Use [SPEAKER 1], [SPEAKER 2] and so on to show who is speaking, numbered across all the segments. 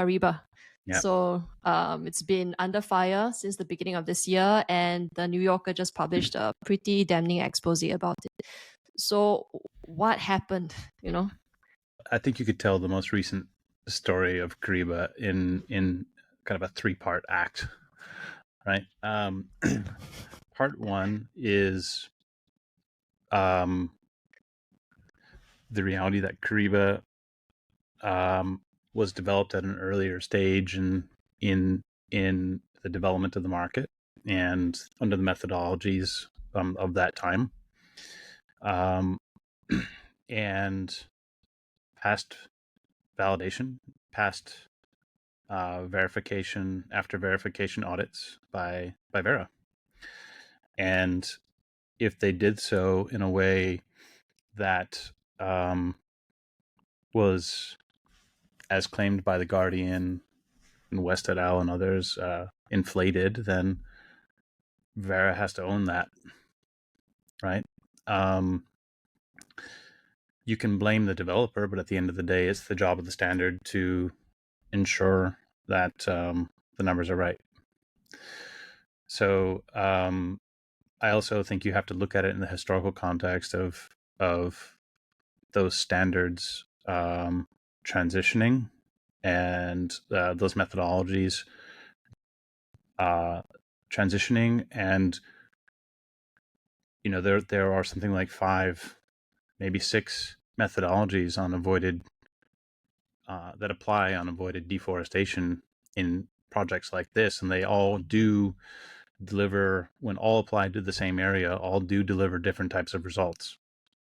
[SPEAKER 1] Kariba.
[SPEAKER 2] Yeah.
[SPEAKER 1] So it's been under fire since the beginning of this year, and the New Yorker just published a pretty damning expose about it. So what happened, you know?
[SPEAKER 2] I think you could tell the most recent story of Kariba in kind of a 3-part act, right? Part one is the reality that Kariba was developed at an earlier stage in the development of the market and under the methodologies of that time, and past validation, past verification after verification audits by Vera. And if they did so in a way that was, as claimed by The Guardian and West et al. And others, inflated, then Vera has to own that, right? You can blame the developer, but at the end of the day, it's the job of the standard to ensure that the numbers are right. So I also think you have to look at it in the historical context of those standards transitioning and those methodologies transitioning, and there are something like 5, maybe 6 methodologies on avoided that apply on avoided deforestation in projects like this, and they all do deliver, when all applied to the same area, all do deliver different types of results.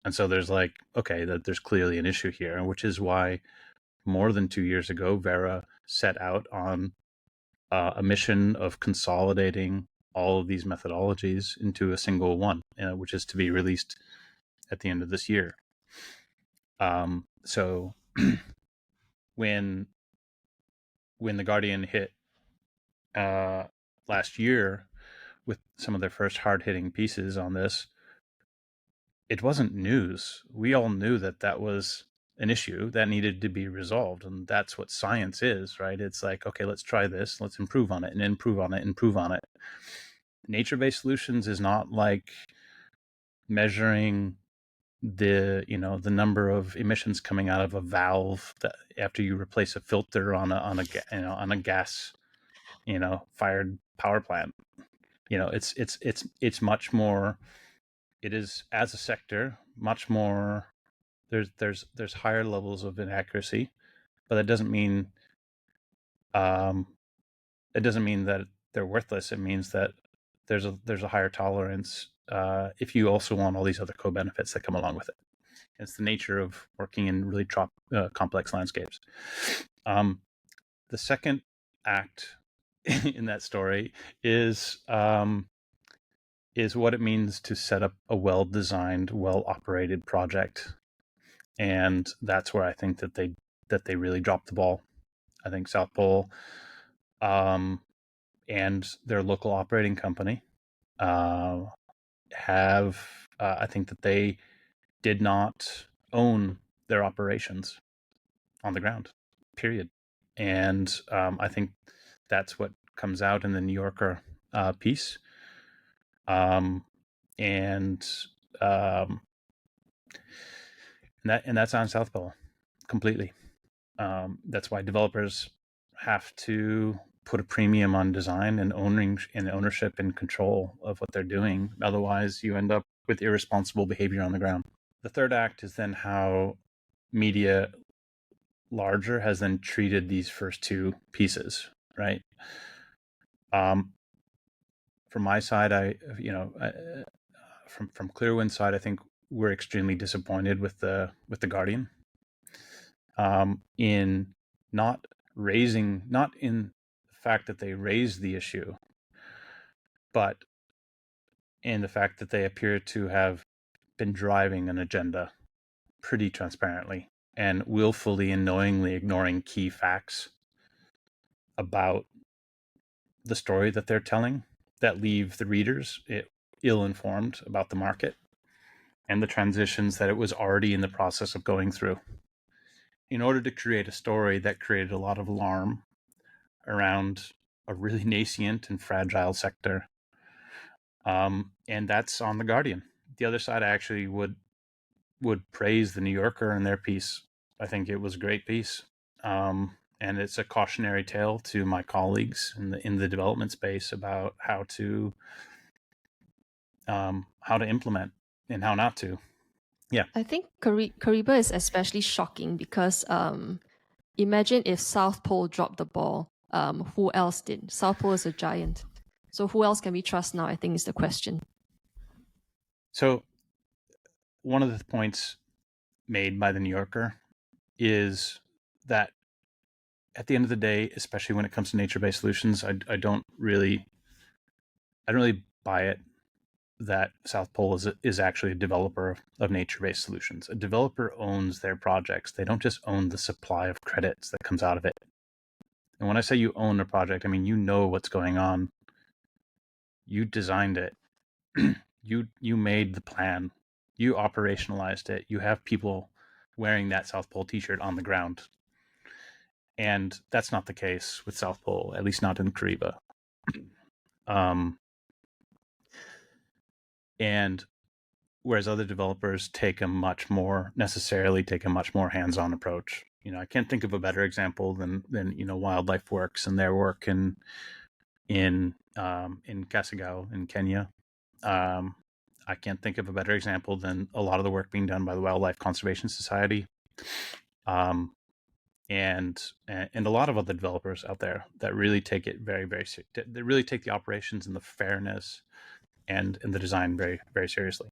[SPEAKER 2] And so there's there's clearly an issue here, which is why more than 2 years ago, Vera set out on a mission of consolidating all of these methodologies into a single one, which is to be released at the end of this year. So when The Guardian hit last year with some of their first hard-hitting pieces on this, it wasn't news. We all knew that was an issue that needed to be resolved, and that's what science is, right? It's like, okay, let's try this, let's improve on it, and improve on it, improve on it. Nature-based solutions is not like measuring the number of emissions coming out of a valve that after you replace a filter on a gas fired power plant. It's much more. It is, as a sector, much more. There's higher levels of inaccuracy, but that doesn't mean that they're worthless. It means that there's a higher tolerance if you also want all these other co-benefits that come along with it. It's the nature of working in really complex landscapes. The second act in that story is what it means to set up a well-designed, well-operated project, and that's where I think that they really dropped the ball. I think South Pole and their local operating company have. I think that they did not own their operations on the ground, period. And I think that's what comes out in the New Yorker piece. And that's on South Pole completely. That's why developers have to put a premium on design and ownership and control of what they're doing. Otherwise, you end up with irresponsible behavior on the ground. The third act is then how media larger has then treated these first 2 pieces, right? From my side, from Clearwind side, I think we're extremely disappointed with the Guardian in not in the fact that they raised the issue, but in the fact that they appear to have been driving an agenda pretty transparently and willfully and knowingly ignoring key facts about the story that they're telling that leave the readers ill-informed about the market and the transitions that it was already in the process of going through. in order to create a story that created a lot of alarm around a really nascent and fragile sector. And that's on The Guardian. The other side, I actually would praise the New Yorker and their piece. I think it was a great piece. And it's a cautionary tale to my colleagues in the development space about how to implement and how not to. Yeah.
[SPEAKER 1] I think Kariba is especially shocking because imagine if South Pole dropped the ball. Who else did? South Pole is a giant. So who else can we trust now, I think, is the question.
[SPEAKER 2] So one of the points made by the New Yorker is that at the end of the day, especially when it comes to nature-based solutions, I don't really buy it that South Pole is actually a developer of nature-based solutions. A developer owns their projects. They don't just own the supply of credits that comes out of it. And when I say you own a project, I mean you know what's going on. You designed it. you made the plan. You operationalized it. You have people wearing that South Pole t-shirt on the ground. And that's not the case with South Pole, at least not in Kariba. And whereas other developers take a much more hands-on approach. I can't think of a better example than Wildlife Works and their work in Kasagao in Kenya. I can't think of a better example than a lot of the work being done by the Wildlife Conservation Society, and a lot of other developers out there that really take it very, very they really take the operations and the fairness and the design very, very seriously.